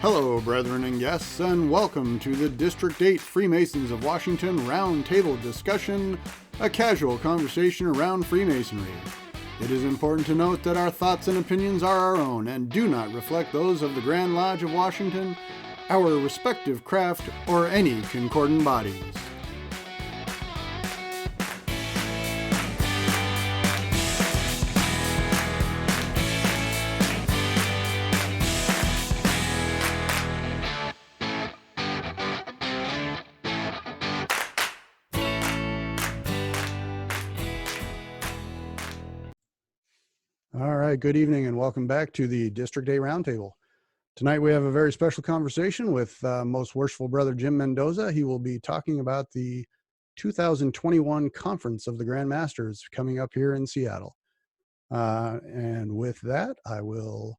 Hello, brethren and guests, and welcome to the District 8 Freemasons of Washington Roundtable discussion, a casual conversation around Freemasonry. It is important to note that our thoughts and opinions are our own and do not reflect those of the Grand Lodge of Washington, our respective craft, or any concordant bodies. All right, good evening and welcome back to the District 8 Roundtable. Tonight we have a very special conversation with Most Worshipful Brother Jim Mendoza. He will be talking about the 2021 Conference of the Grand Masters coming up here in Seattle. And with that, I will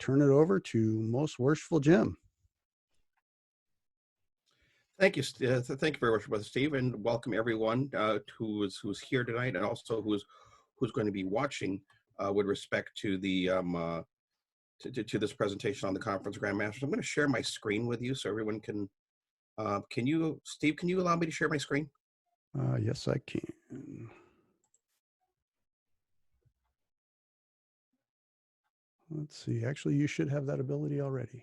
turn it over to Most Worshipful Jim. Thank you. Thank you very much, Brother Steve, and welcome everyone who's here tonight, and also who's going to be watching with respect to the to this presentation on the Conference of Grand Masters. I'm going to share my screen with you so everyone can. Can you, Steve? Can you allow me to share my screen? Yes, I can. Let's see. Actually, you should have that ability already.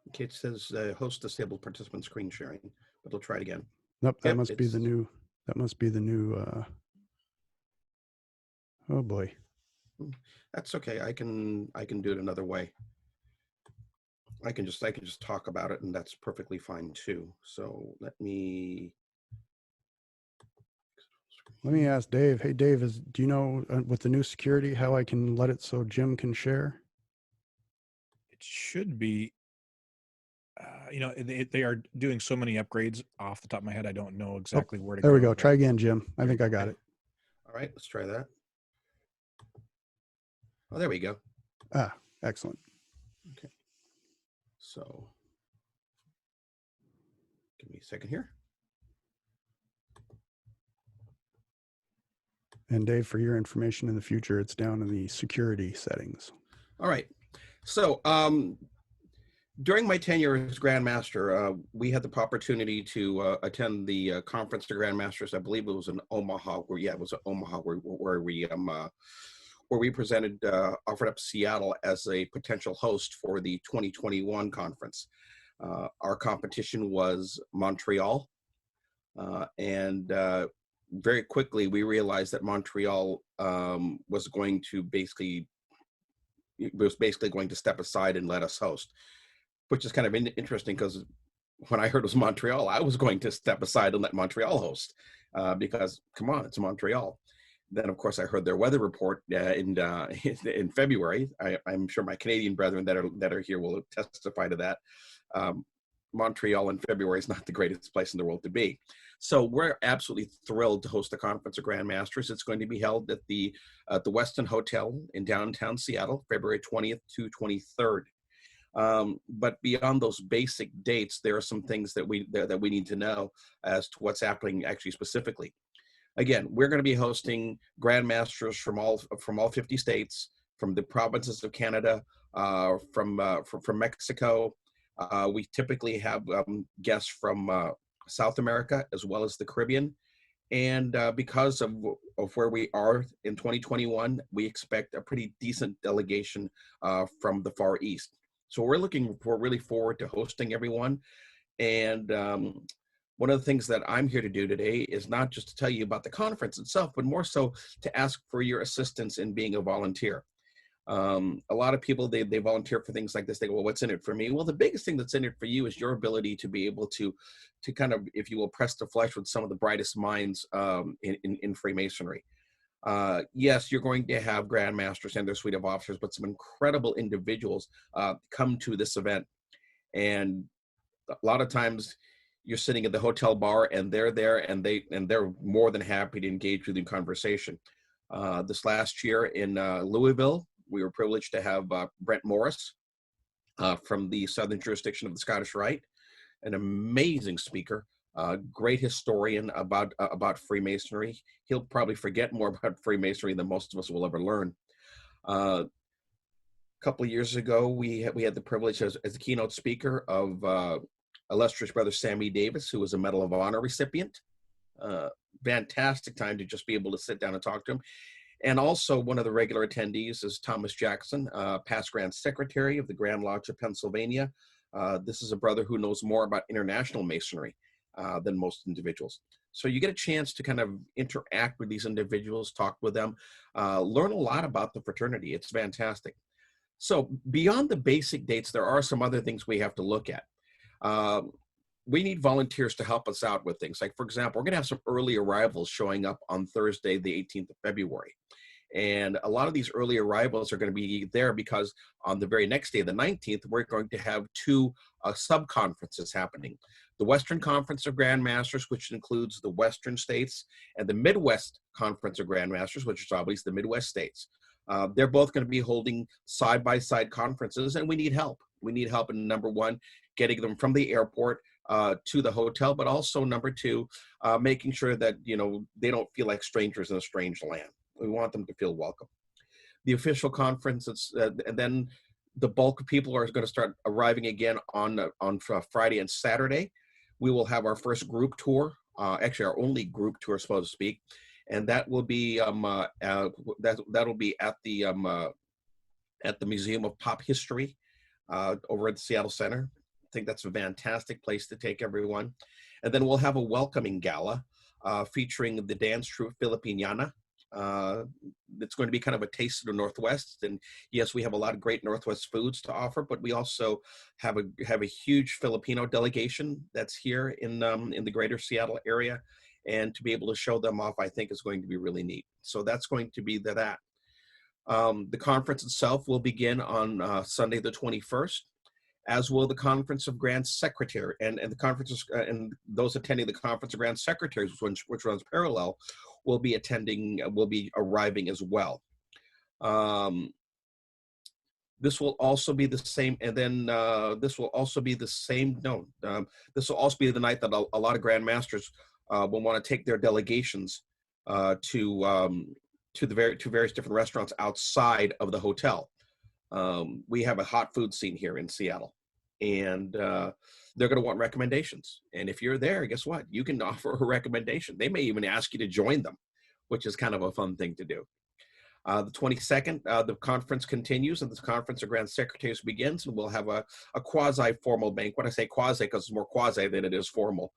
Okay, it says host disabled participant screen sharing, but we'll try it again. Nope, that must be the new. That must be the new. Oh boy. That's okay. I can do it another way. I can just talk about it, and that's perfectly fine too. So let me ask Dave. Hey, Dave, do you know with the new security how I can let it so Jim can share? It should be. They are doing so many upgrades off the top of my head. I don't know exactly where to go. There we go. Try again, Jim. I think I got it. All right, let's try that. Oh, there we go. Ah, excellent. Okay. So, give me a second here. And Dave, for your information in the future, it's down in the security settings. All right. So, during my tenure as Grand Master, we had the opportunity to attend the Conference of Grand Masters. I believe it was in Omaha. It was in Omaha where we presented, offered up Seattle as a potential host for the 2021 conference. Our competition was Montreal, and very quickly we realized that Montreal was basically going to step aside and let us host, which is kind of interesting because when I heard it was Montreal, I was going to step aside and let Montreal host because, come on, it's Montreal. Then, of course, I heard their weather report in February. I'm sure my Canadian brethren that are here will testify to that. Montreal in February is not the greatest place in the world to be. So we're absolutely thrilled to host the Conference of Grand Masters. It's going to be held at the Westin Hotel in downtown Seattle, February 20th to 23rd. But beyond those basic dates, there are some things that we need to know as to what's happening actually specifically. Again, we're going to be hosting Grand Masters from all 50 states, from the provinces of Canada, from Mexico. We typically have guests from South America as well as the Caribbean. And because of where we are in 2021, we expect a pretty decent delegation from the Far East. So we're really forward to hosting everyone. And one of the things that I'm here to do today is not just to tell you about the conference itself, but more so to ask for your assistance in being a volunteer. A lot of people, they volunteer for things like this. They go, well, what's in it for me? Well, the biggest thing that's in it for you is your ability to be able to kind of, if you will, press the flesh with some of the brightest minds in Freemasonry. Yes, you're going to have Grand Masters and their suite of officers, but some incredible individuals come to this event. And a lot of times you're sitting at the hotel bar and they're there and they're more than happy to engage with you in conversation. This last year in Louisville, we were privileged to have Brent Morris from the Southern Jurisdiction of the Scottish Rite, an amazing speaker, great historian about Freemasonry. He'll probably forget more about Freemasonry than most of us will ever learn. A couple of years ago, we had the privilege as a keynote speaker of illustrious brother Sammy Davis, who was a Medal of Honor recipient. Fantastic time to just be able to sit down and talk to him. And also one of the regular attendees is Thomas Jackson, past Grand Secretary of the Grand Lodge of Pennsylvania. This is a brother who knows more about international masonry than most individuals. So you get a chance to kind of interact with these individuals, talk with them, learn a lot about the fraternity. It's fantastic. So beyond the basic dates, there are some other things we have to look at. We need volunteers to help us out with things. Like, for example, we're going to have some early arrivals showing up on Thursday, the 18th of February. And a lot of these early arrivals are going to be there because on the very next day, the 19th, we're going to have two sub-conferences happening. The Western Conference of Grand Masters, which includes the Western states, and the Midwest Conference of Grand Masters, which is obviously the Midwest states. They're both going to be holding side-by-side conferences, and we need help. We need help in, number one, getting them from the airport to the hotel, but also, number two, making sure that, you know, they don't feel like strangers in a strange land. We want them to feel welcome. The official conference, and then the bulk of people are going to start arriving again on Friday and Saturday. We will have our first group tour, actually our only group tour, so to speak, and that will be that'll be at the Museum of Pop History over at the Seattle Center. I think that's a fantastic place to take everyone. And then we'll have a welcoming gala featuring the dance troupe Filipiniana. It's going to be kind of a taste of the Northwest. And yes, we have a lot of great Northwest foods to offer, but we also have a huge Filipino delegation that's here in the greater Seattle area. And to be able to show them off, I think is going to be really neat. So that's going to be that. The conference itself will begin on Sunday, the 21st. As will the Conference of Grand Secretary, and the conferences and those attending the Conference of Grand Secretaries, which runs parallel, will be arriving as well. This will also be the same, and then this will also be the same. No, this will also be the night that a lot of Grand Masters will want to take their delegations to various different restaurants outside of the hotel. We have a hot food scene here in Seattle, and they're going to want recommendations. And if you're there, guess what? You can offer a recommendation. They may even ask you to join them, which is kind of a fun thing to do. The 22nd, the conference continues, and the Conference of Grand Secretaries begins, and we'll have a quasi-formal banquet. I say quasi because it's more quasi than it is formal.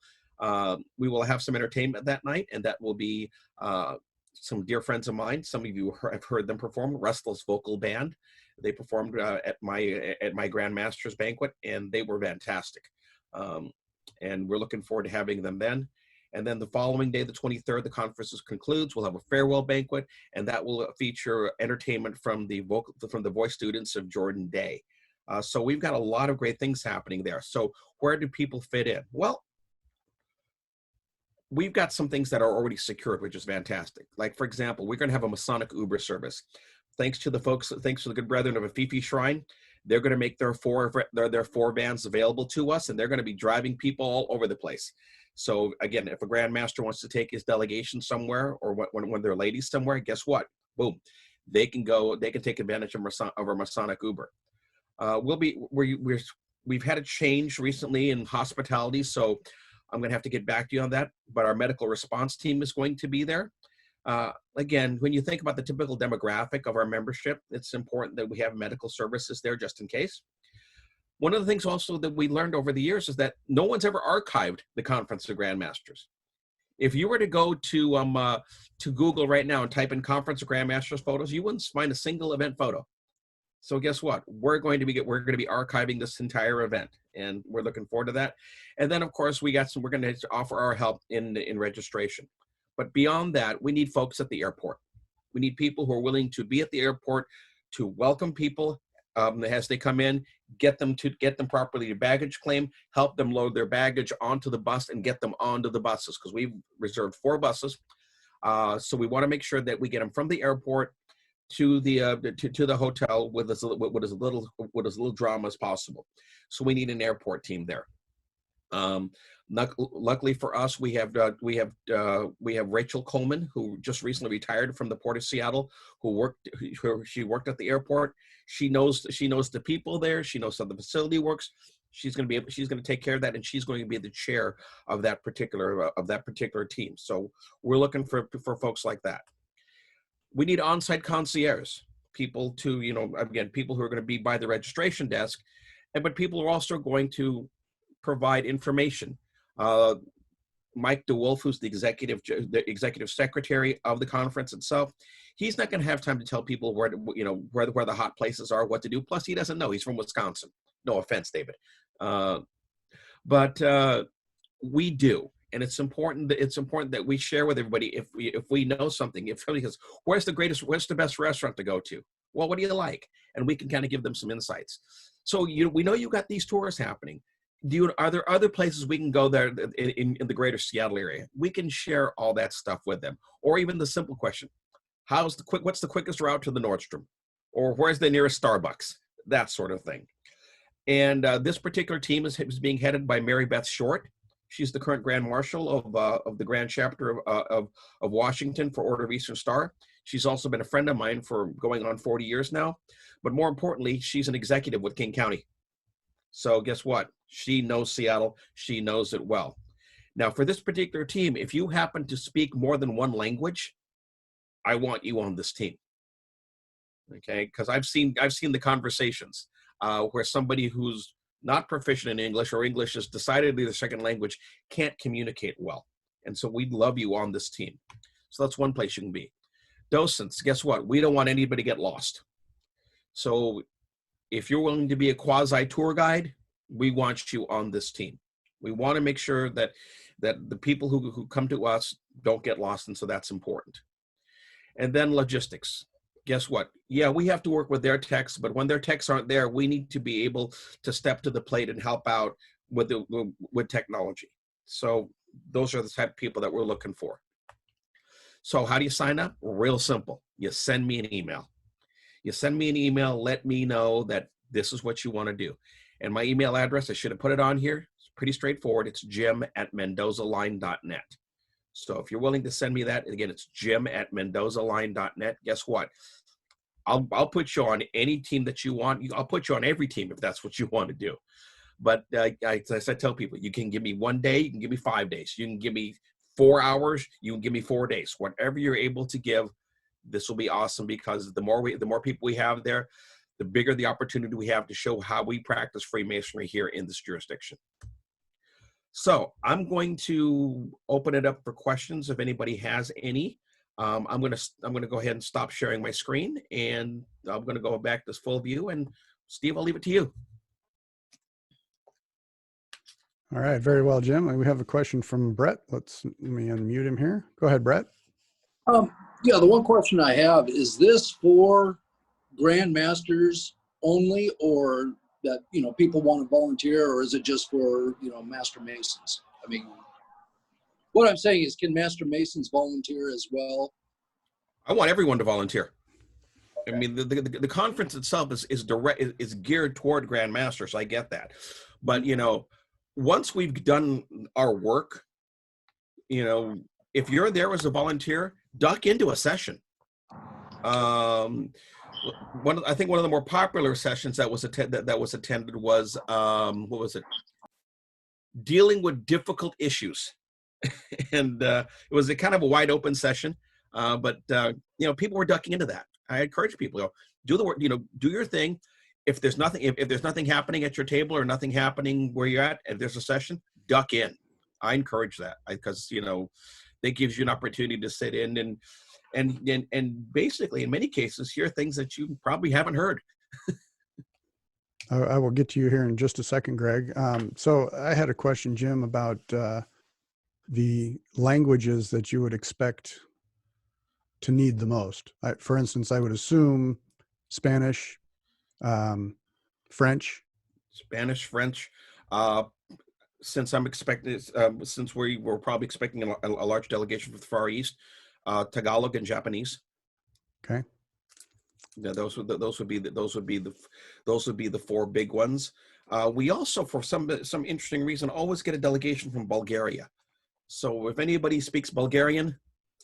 We will have some entertainment that night, and that will be some dear friends of mine. Some of you have heard them perform, Restless Vocal Band. They performed at my Grand Masters banquet, and they were fantastic. And we're looking forward to having them then. And then the following day, the 23rd, the conference concludes. We'll have a farewell banquet, and that will feature entertainment from the voice students of Jordan Day. So we've got a lot of great things happening there. So where do people fit in? Well, we've got some things that are already secured, which is fantastic. Like, for example, we're going to have a Masonic Uber service. Thanks to the good brethren of Afifi Shrine, they're going to make their four vans available to us, and they're going to be driving people all over the place. So again, if a Grand Master wants to take his delegation somewhere, or when they're ladies somewhere, guess what? Boom, they can take advantage of our Masonic Uber. We've had a change recently in hospitality, so I'm going to have to get back to you on that. But our medical response team is going to be there. Again, when you think about the typical demographic of our membership, it's important that we have medical services there just in case. One of the things also that we learned over the years is that no one's ever archived the Conference of Grand Masters. If you were to go to Google right now and type in Conference of Grand Masters photos, you wouldn't find a single event photo. So guess what? We're going to be archiving this entire event, and we're looking forward to that. And then, of course, we're going to offer our help in registration. But beyond that, we need folks at the airport. We need people who are willing to be at the airport to welcome people as they come in, get them properly to baggage claim, help them load their baggage onto the bus, and get them onto the buses, because we've reserved 4 buses. So we want to make sure that we get them from the airport to the hotel with as little drama as possible. So we need an airport team there. Luckily for us, we have Rachel Coleman, who just recently retired from the Port of Seattle, she worked at the airport. She knows the people there. She knows how the facility works. She's going to take care of that, and she's going to be the chair of that particular team. So we're looking for folks like that. We need on-site concierge, people to, again, people who are going to be by the registration desk, but people are also going to provide information. Mike DeWolf, who's the executive secretary of the conference itself, he's not going to have time to tell people where the hot places are, what to do. Plus, he doesn't know. He's from Wisconsin. No offense, David, but we do, and it's important that we share with everybody if we know something. If somebody says, where's the best restaurant to go to? Well, what do you like? And we can kind of give them some insights. So we know you got these tours happening. Are there other places we can go there in the greater Seattle area? We can share all that stuff with them. Or even the simple question, what's the quickest route to the Nordstrom? Or where's the nearest Starbucks? That sort of thing. And this particular team is being headed by Mary Beth Short. She's the current Grand Marshal of the Grand Chapter of Washington for Order of Eastern Star. She's also been a friend of mine for going on 40 years now. But more importantly, she's an executive with King County. So guess what? She knows Seattle. She knows it well. Now, for this particular team, if you happen to speak more than one language, I want you on this team. Okay, because I've seen the conversations where somebody who's not proficient in English or English is decidedly their second language can't communicate well. And so we'd love you on this team. So that's one place you can be. Docents, guess what? We don't want anybody to get lost. So if you're willing to be a quasi tour guide, we want you on this team. We want to make sure that the people who come to us don't get lost, and so that's important. And then logistics. Guess what? Yeah, we have to work with their techs, but when their techs aren't there, we need to be able to step to the plate and help out with technology. So those are the type of people that we're looking for. So how do you sign up? Real simple. You send me an email. Let me know that this is what you want to do. And my email address, I should have put it on here. It's pretty straightforward. It's jim@mendozaline.net. So if you're willing to send me that, again, it's jim@mendozaline.net. Guess what? I'll put you on any team that you want. I'll put you on every team if that's what you want to do. But as I tell people, you can give me 1 day, you can give me 5 days, you can give me 4 hours, you can give me 4 days. Whatever you're able to give, this will be awesome, because the more people we have there, the bigger the opportunity we have to show how we practice Freemasonry here in this jurisdiction. So I'm going to open it up for questions if anybody has any. I'm going to go ahead and stop sharing my screen, and I'm going to go back to full view. And Steve, I'll leave it to you. All right, very well, Jim. We have a question from Brett. Let me unmute him here. Go ahead, Brett. Yeah, the one question I have is this for Grand Masters only, or that people want to volunteer, or is it just for Master Masons? I mean, what I'm saying is, can Master Masons volunteer as well? I want everyone to volunteer. Okay. I mean, the conference itself is geared toward Grand Masters. So I get that, but once we've done our work, if you're there as a volunteer, duck into a session. I think one of the more popular sessions that was attended was what was it? Dealing with difficult issues, and it was a kind of a wide open session. But people were ducking into that. I encourage people, do the work, do your thing. If there's nothing happening at your table or nothing happening where you're at, if there's a session, duck in. I encourage that, because that gives you an opportunity to sit in and basically, in many cases, hear things that you probably haven't heard. I will get to you here in just a second, Greg. So I had a question, Jim, about the languages that you would expect to need the most. For instance, I would assume Spanish, French. Spanish, French. Since we were probably expecting a large delegation from the Far East, Tagalog and Japanese. Okay. Yeah, those would be the four big ones. We also, for some interesting reason, always get a delegation from Bulgaria. So if anybody speaks Bulgarian,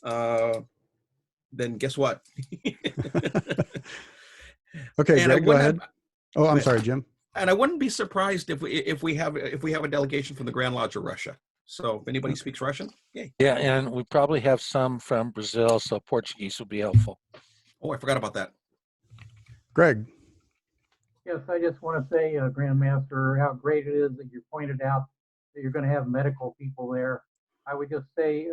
then guess what? Okay, And I Greg, go wouldn't. ahead. Oh, I'm Go ahead. sorry, Jim. And I wouldn't be surprised if we have a delegation from the Grand Lodge of Russia. So if anybody speaks Russian, yay. Yeah, and we probably have some from Brazil, so Portuguese would be helpful. Oh, I forgot about that. Greg. Yes, I just want to say, Grandmaster, how great it is that you pointed out that you're going to have medical people there. I would just say,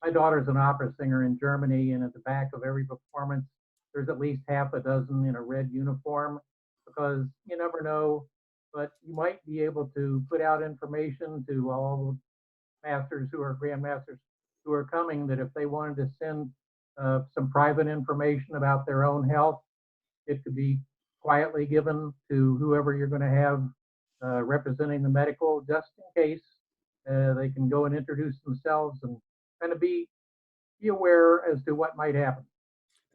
my daughter's an opera singer in Germany, and at the back of every performance, there's at least half a dozen in a red uniform, because you never know, but you might be able to put out information to all the masters who are grandmasters who are coming, that if they wanted to send some private information about their own health, it could be quietly given to whoever you're going to have representing the medical, just in case they can go and introduce themselves and kind of be aware as to what might happen.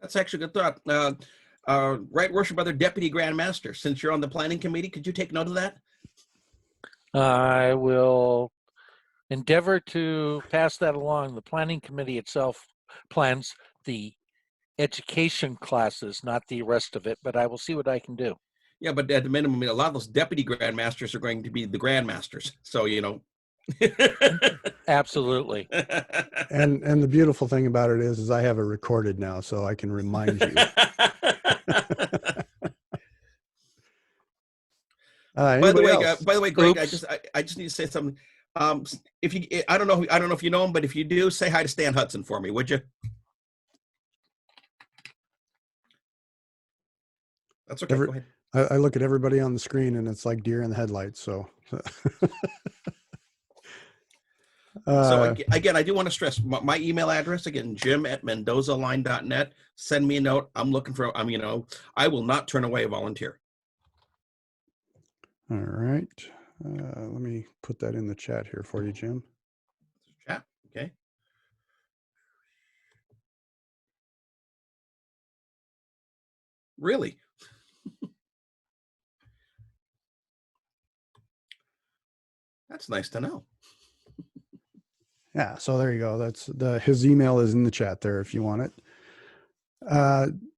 That's actually a good thought. Right, Worship Brother Deputy Grand Master, since you're on the planning committee, could you take note of that? I will endeavor to pass that along. The planning committee itself plans the education classes, not the rest of it, but I will see what I can do. Yeah, but at the minimum, a lot of those deputy grandmasters are going to be the grandmasters. So, you know. Absolutely. And the beautiful thing about it is I have it recorded now, so I can remind you. By the way, Greg, Oops. I just need to say something. If you, I don't know if you know him, but if you do, say hi to Stan Hudson for me, would you? That's okay. Go ahead. I look at everybody on the screen and it's like deer in the headlights. So, So again, I do want to stress my email address again, jim@mendozaline.net. Send me a note. I'm looking for, I will not turn away a volunteer. all right. Let me put that in the chat here for you, Jim. Chat. Okay. Really? That's nice to know. Yeah, so there you go. That's his email is in the chat there if you want it.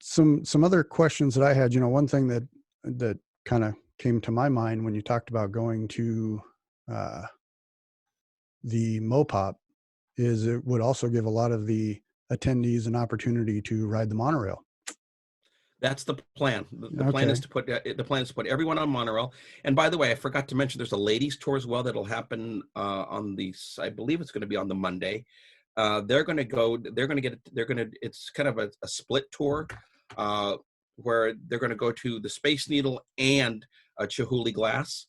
Some other questions that I had, one thing that kind of came to my mind when you talked about going to the MOPOP is it would also give a lot of the attendees an opportunity to ride the monorail. That's the plan. The plan is to put everyone on monorail. And by the way, I forgot to mention there's a ladies tour as well that'll happen I believe it's going to be on the Monday. It's kind of a split tour where they're going to go to the Space Needle and Chihuly Glass.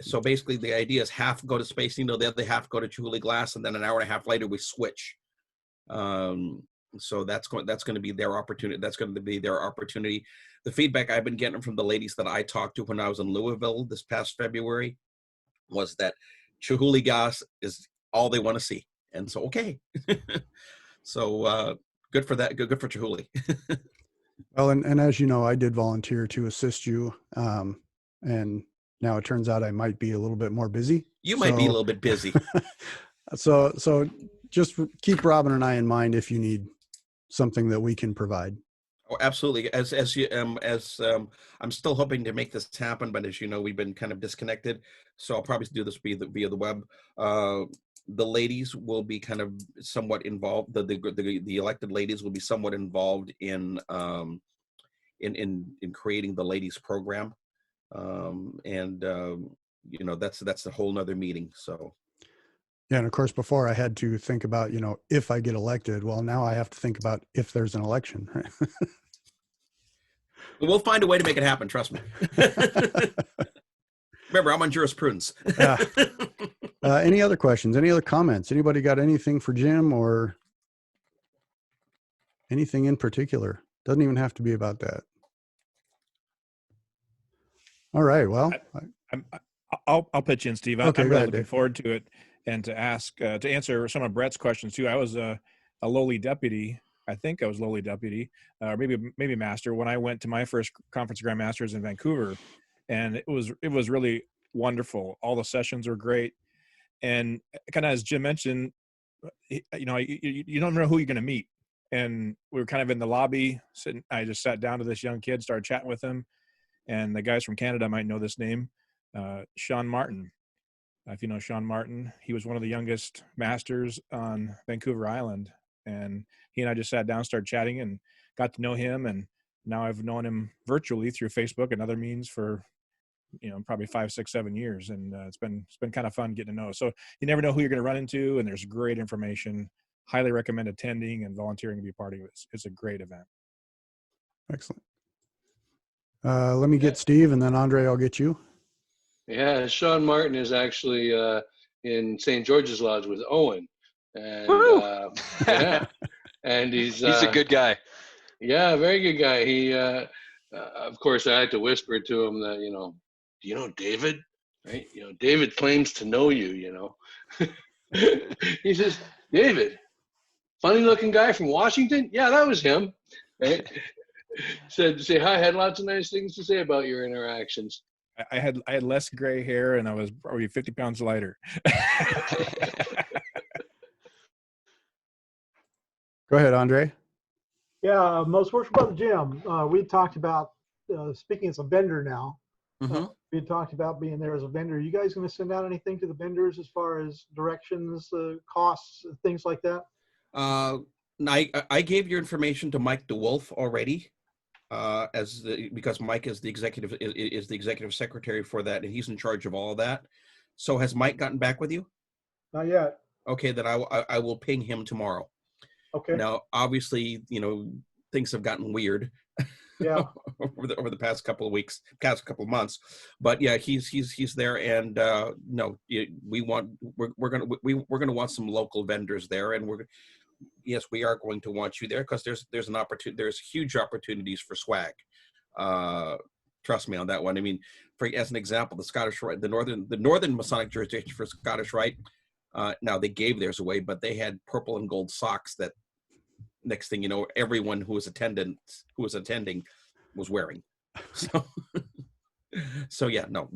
So basically the idea is half go to Space Needle, the other half go to Chihuly Glass, and then an hour and a half later we switch. So that's going to be their opportunity. That's going to be their opportunity. The feedback I've been getting from the ladies that I talked to when I was in Louisville this past February was that Chihuly Gas is all they want to see. And so, okay. So good for that. Good for Chihuly. Well, and as you know, I did volunteer to assist you. And now it turns out I might be a little bit more busy. You might be a little bit busy. So just keep Robin and I in mind if you need something that we can provide. Oh, absolutely. As I'm still hoping to make this happen, but as you know, we've been kind of disconnected. So I'll probably do this via the web. The ladies will be kind of somewhat involved. The elected ladies will be somewhat involved in creating the ladies program, that's a whole nother meeting. So. Yeah, and of course, before I had to think about, if I get elected. Well, now I have to think about if there's an election. Right? We'll find a way to make it happen. Trust me. Remember, I'm on jurisprudence. Any other questions? Any other comments? Anybody got anything for Jim or anything in particular? Doesn't even have to be about that. All right. Well, I'll pitch in, Steve. Okay, I'm go really ahead, looking Dave. forward to it and to answer some of Brett's questions too. I was a lowly deputy I think I was lowly deputy, or maybe master when I went to my first conference of Grand Masters in Vancouver, and it was really wonderful. All the sessions were great, and kind of as Jim mentioned, you don't know who you're going to meet. And we were kind of in the lobby sitting. I just sat down to this young kid, started chatting with him, and the guys from Canada might know this name, Sean Martin. If you know Sean Martin, he was one of the youngest masters on Vancouver Island, and he and I just sat down, started chatting, and got to know him. And now I've known him virtually through Facebook and other means for, probably 5, 6, 7 years, and it's been kind of fun getting to know. So you never know who you're going to run into, and there's great information. Highly recommend attending and volunteering to be a part of it. It's a great event. Excellent. Let me get Steve, and then Andre, I'll get you. Yeah, Sean Martin is actually in St. George's Lodge with Owen, and yeah, and he's a good guy. Yeah, very good guy. He, of course, I had to whisper to him that, do you know David? Right? David claims to know you. He says, David, funny-looking guy from Washington. Yeah, that was him. Right? Said, say hi. Had lots of nice things to say about your interactions. I had less gray hair, and I was probably 50 pounds lighter. Go ahead, Andre. Yeah, most worshipful brother Jim. We talked about speaking as a vendor now. We talked about being there as a vendor. You guys going to send out anything to the vendors as far as directions, costs, things like that? I gave your information to Mike DeWolf already. Because Mike is the executive secretary for that, and he's in charge of all of that. So has Mike gotten back with you? Not yet. Okay, then I will ping him tomorrow. Okay. Now, obviously, things have gotten weird. Yeah. over the past couple of weeks, past couple of months, but yeah, he's there, and no, we're gonna want some local vendors there, and yes, we are going to want you there because there's an opportunity. There's huge opportunities for swag. Trust me on that one. I mean, as an example, the Scottish Rite, the northern Masonic jurisdiction for Scottish Rite. Now they gave theirs away, but they had purple and gold socks that next thing you know, everyone who was attending was wearing. So yeah, no,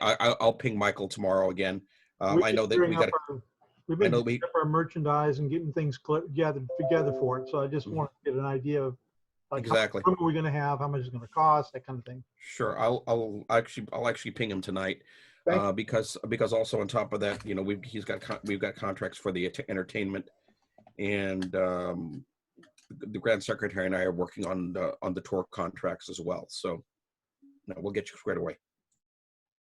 I'll ping Michael tomorrow again. I know that we got. We've been getting up our merchandise and getting things gathered together for it. So I just want to get an idea of exactly how much are we going to have, how much is going to cost, that kind of thing. Sure, I'll actually ping him tonight, because also on top of that, we've got contracts for the entertainment, and the Grand Secretary and I are working on the tour contracts as well. So no, we'll get you squared away.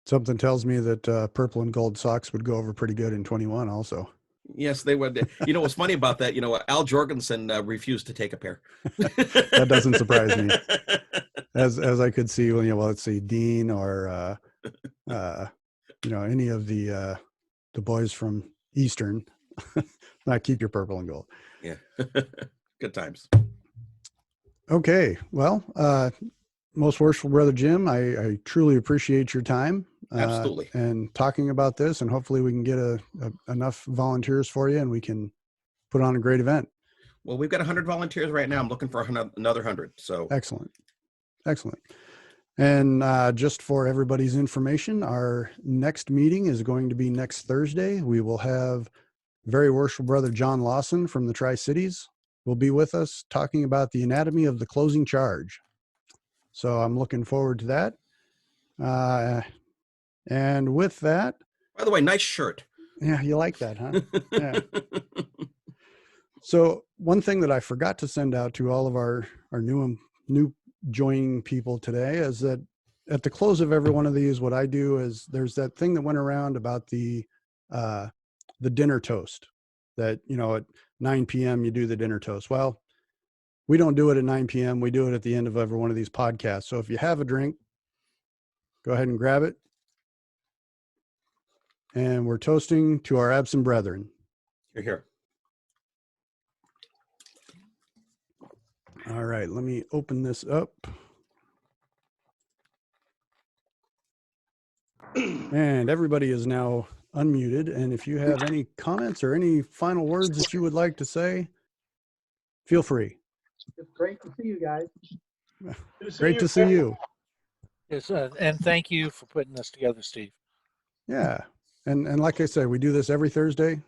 Something tells me that purple and gold socks would go over pretty good in 21 also. Yes, they would. What's funny about that, Al Jorgensen refused to take a pair. That doesn't surprise me. As I could see, let's see, Dean or, any of the boys from Eastern, not keep your purple and gold. Yeah. Good times. Okay. Well, most worshipful brother Jim, I truly appreciate your time. Absolutely. And talking about this, and hopefully we can get enough volunteers for you, and we can put on a great event. Well, we've got 100 volunteers right now. I'm looking for another 100. So excellent. And just for everybody's information, our next meeting is going to be next Thursday. We will have very worshipful brother John Lawson from the Tri-Cities will be with us talking about the anatomy of the closing charge. So I'm looking forward to that. And with that, by the way, nice shirt. Yeah, you like that, huh? Yeah. So one thing that I forgot to send out to all of our new joining people today is that at the close of every one of these, what I do is there's that thing that went around about the dinner toast that, at 9 p.m. you do the dinner toast. Well, we don't do it at 9 p.m. We do it at the end of every one of these podcasts. So if you have a drink, go ahead and grab it. And we're toasting to our absent brethren. You're here. All right, let me open this up. And everybody is now unmuted. And if you have any comments or any final words that you would like to say, feel free. It's great to see you guys. Great to see you. Yes, and thank you for putting this together, Steve. Yeah. And like I said, we do this every Thursday.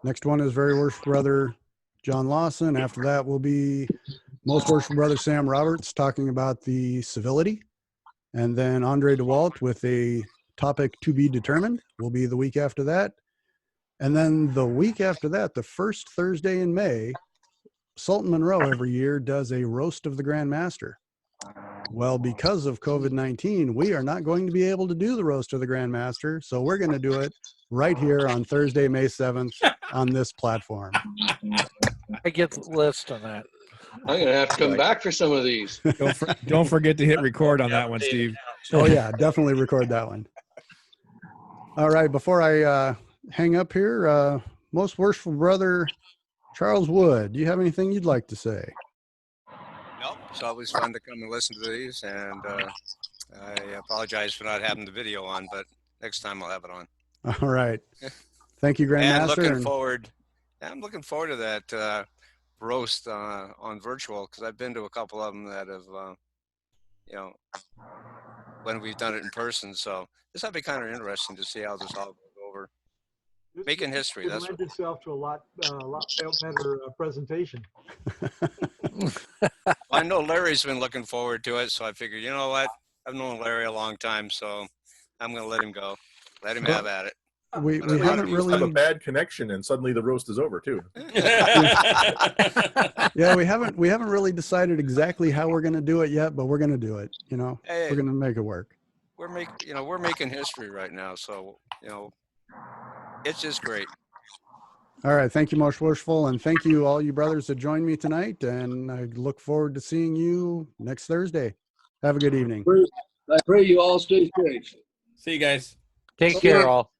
Next one is Very Worshipful Brother John Lawson. After that will be Most Worshipful Brother Sam Roberts talking about the civility. And then Andre DeWalt with a topic to be determined will be the week after that. And then the week after that, the first Thursday in May, Sultan Monroe every year does a roast of the Grand Master. Well, because of COVID-19, we are not going to be able to do the roast of the Grand Master. So we're going to do it right here on Thursday, May 7th on this platform. I get the list on that. I'm gonna have to come back for some of these. Don't forget to hit record on that one, Steve. Oh yeah, definitely record that one. All right, before I hang up here, Most Worshipful Brother Charles Wood, do you have anything you'd like to say? Nope. It's always fun to come and listen to these, and I apologize for not having the video on, but next time I'll have it on. All right. Thank you, Grandmaster. I'm looking forward to that roast on virtual, because I've been to a couple of them that have, when we've done it in person. So this will be kind of interesting to see how this all goes over. Making history. It That's lends itself to a lot better presentation. I know Larry's been looking forward to it, so I figured, you know what? I've known Larry a long time, so I'm going to let him go. Let him have at it. We haven't really have a bad connection, and suddenly the roast is over too. Yeah, we haven't really decided exactly how we're going to do it yet, but we're going to do it. Hey, we're going to make it work. We're making history right now, so it's just great. All right, thank you, Most Worshipful, and thank you all you brothers that joined me tonight. And I look forward to seeing you next Thursday. Have a good evening. I pray you all stay safe. See you guys. Take care, all.